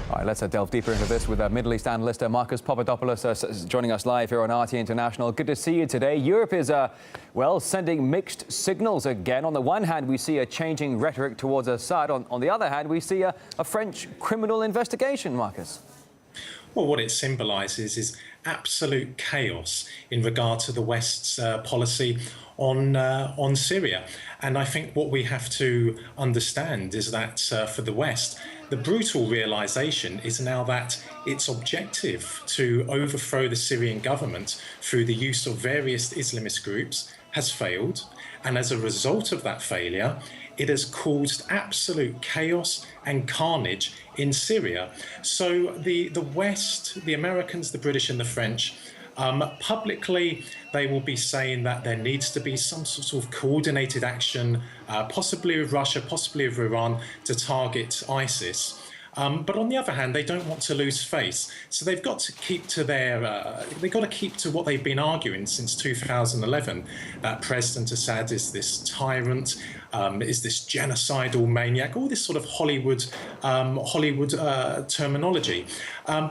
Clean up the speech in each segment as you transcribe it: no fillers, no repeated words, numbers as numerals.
All right, let's delve deeper into this with Middle East analyst Marcus Papadopoulos joining us live here on RT International. Good to see you today. Europe is, well, sending mixed signals again. On the one hand, we see a changing rhetoric towards Assad. On the other hand, we see a French criminal investigation, Marcus. Well, what it symbolises is absolute chaos in regard to the West's policy on Syria. And I think what we have to understand is that for the West, the brutal realisation is now that its objective to overthrow the Syrian government through the use of various Islamist groups has failed. And as a result of that failure, it has caused absolute chaos and carnage in Syria. So the West, the Americans, the British and the French, publicly, they will be saying that there needs to be some sort of coordinated action, possibly with Russia, possibly with Iran, to target ISIS. But on the other hand, they don't want to lose face, so they've got to keep to what they've been arguing since 2011. That President Assad is this tyrant, is this genocidal maniac, all this sort of Hollywood terminology,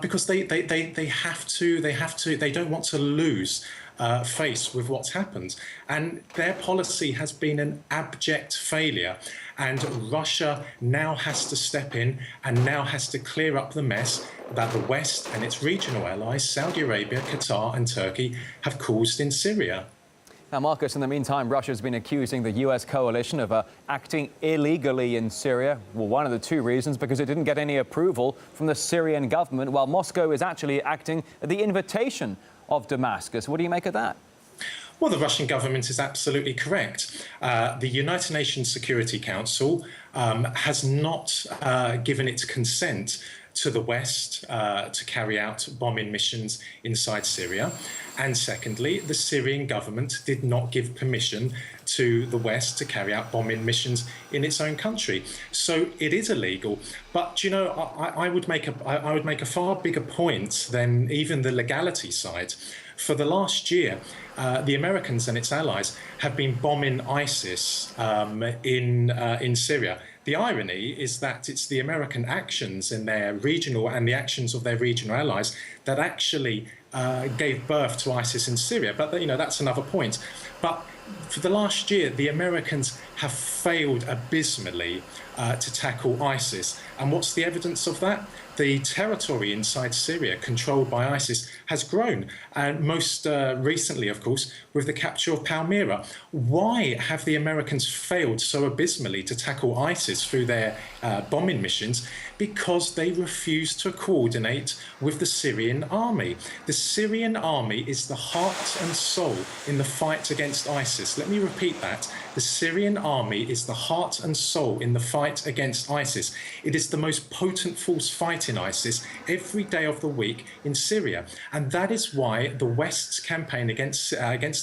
because they don't want to lose face with what's happened, and their policy has been an abject failure. And Russia now has to step in and now has to clear up the mess that the West and its regional allies, Saudi Arabia, Qatar and Turkey, have caused in Syria. Now, Marcus, in the meantime, Russia's been accusing the US coalition of acting illegally in Syria. Well, one of the two reasons, because it didn't get any approval from the Syrian government, while Moscow is actually acting at the invitation of Damascus. What do you make of that? Well, the Russian government is absolutely correct. The United Nations Security Council has not given its consent to the West to carry out bombing missions inside Syria. And secondly, the Syrian government did not give permission to the West to carry out bombing missions in its own country. So it is illegal. But, you know, I would make a far bigger point than even the legality side. For the last year, the Americans and its allies have been bombing ISIS in Syria. The irony is that it's the American actions in their regional and the actions of their regional allies that actually gave birth to ISIS in Syria. But, you know, that's another point. But for the last year, the Americans have failed abysmally to tackle ISIS. And what's the evidence of that? The territory inside Syria controlled by ISIS has grown, and most recently, of course, with the capture of Palmyra. Why have the Americans failed so abysmally to tackle ISIS through their bombing missions? Because they refuse to coordinate with the Syrian army. The Syrian army is the heart and soul in the fight against ISIS. Let me repeat that. The Syrian army is the heart and soul in the fight against ISIS. It is the most potent force fighting ISIS every day of the week in Syria. And that is why the West's campaign against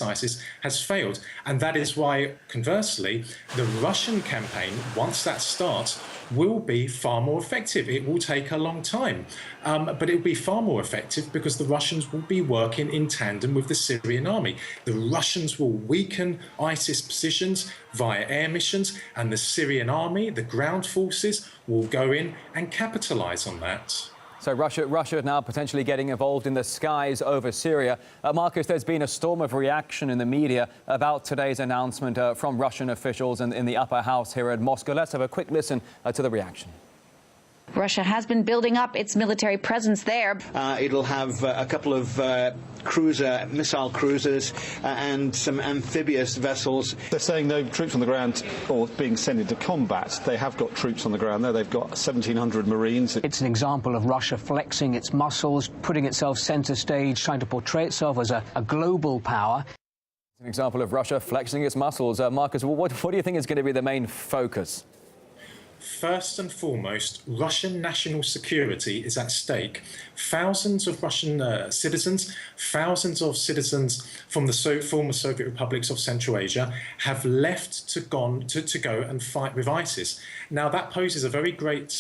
ISIS has failed. And that is why, conversely, the Russian campaign, once that starts, will be far more effective. It will take a long time, but it will be far more effective because the Russians will be working in tandem with the Syrian army. The Russians will weaken ISIS positions via air missions, and the Syrian army, the ground forces, will go in and capitalize on that. So Russia now potentially getting involved in the skies over Syria. Marcus, there's been a storm of reaction in the media about today's announcement from Russian officials in the upper house here at Moscow. Let's have a quick listen to the reaction. Russia has been building up its military presence there. It'll have a couple of missile cruisers and some amphibious vessels. They're saying no troops on the ground or being sent into combat. They have got troops on the ground there. They've got 1,700 Marines. It's an example of Russia flexing its muscles, putting itself centre stage, trying to portray itself as a global power. It's an example of Russia flexing its muscles. Marcus, what do you think is going to be the main focus? First and foremost, Russian national security is at stake. Thousands of Russian citizens, thousands of citizens from the former Soviet republics of Central Asia have left to go and fight with ISIS. Now, that poses a very great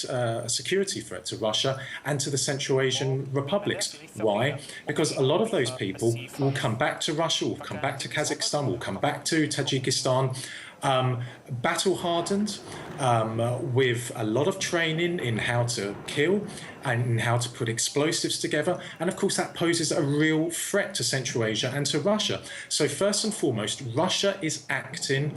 security threat to Russia and to the Central Asian republics. Why? Because a lot of those people will come back to Russia, will come back to Kazakhstan, will come back to Tajikistan, battle-hardened, with a lot of training in how to kill and in how to put explosives together. And of course, that poses a real threat to Central Asia and to Russia. So first and foremost, Russia is acting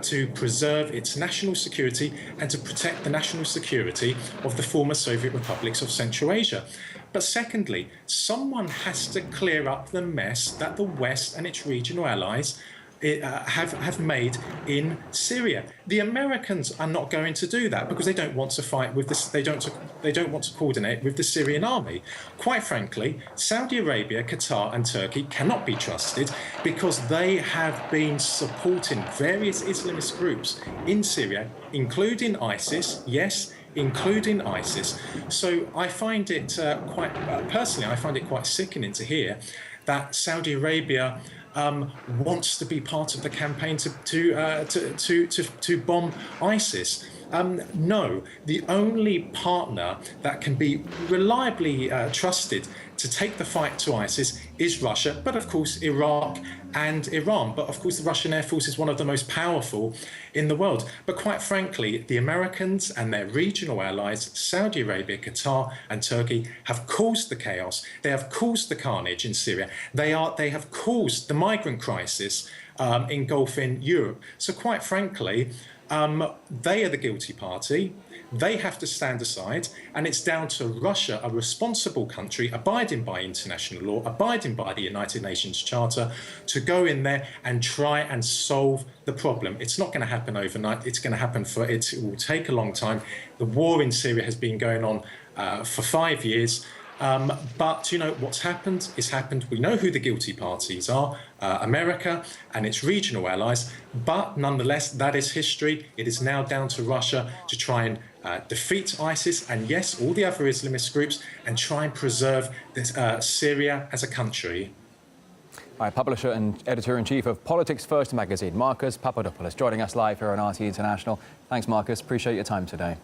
to preserve its national security and to protect the national security of the former Soviet republics of Central Asia. But secondly, someone has to clear up the mess that the West and its regional allies have made in Syria. The Americans are not going to do that because they don't want to fight with this. They don't want to coordinate with the Syrian army. Quite frankly, Saudi Arabia, Qatar, and Turkey cannot be trusted because they have been supporting various Islamist groups in Syria, including ISIS. Yes, including ISIS. So I find it personally, I find it quite sickening to hear that Saudi Arabia wants to be part of the campaign to bomb ISIS. No, the only partner that can be reliably trusted to take the fight to ISIS is Russia, but of course Iraq and Iran. But of course the Russian Air Force is one of the most powerful in the world. But quite frankly, the Americans and their regional allies, Saudi Arabia, Qatar and Turkey, have caused the chaos. They have caused the carnage in Syria. They have caused the migrant crisis engulfing Europe. So quite frankly, they are the guilty party. They have to stand aside, and it's down to Russia, a responsible country, abiding by international law, abiding by the United Nations Charter, to go in there and try and solve the problem. It's not going to happen overnight. It's going to happen it will take a long time. The war in Syria has been going on for 5 years. But, you know, what's happened is happened. We know who the guilty parties are, America and its regional allies. But nonetheless, that is history. It is now down to Russia to try and defeat ISIS and, yes, all the other Islamist groups and try and preserve Syria as a country. All right, publisher and editor-in-chief of Politics First magazine, Marcus Papadopoulos, joining us live here on RT International. Thanks, Marcus. Appreciate your time today.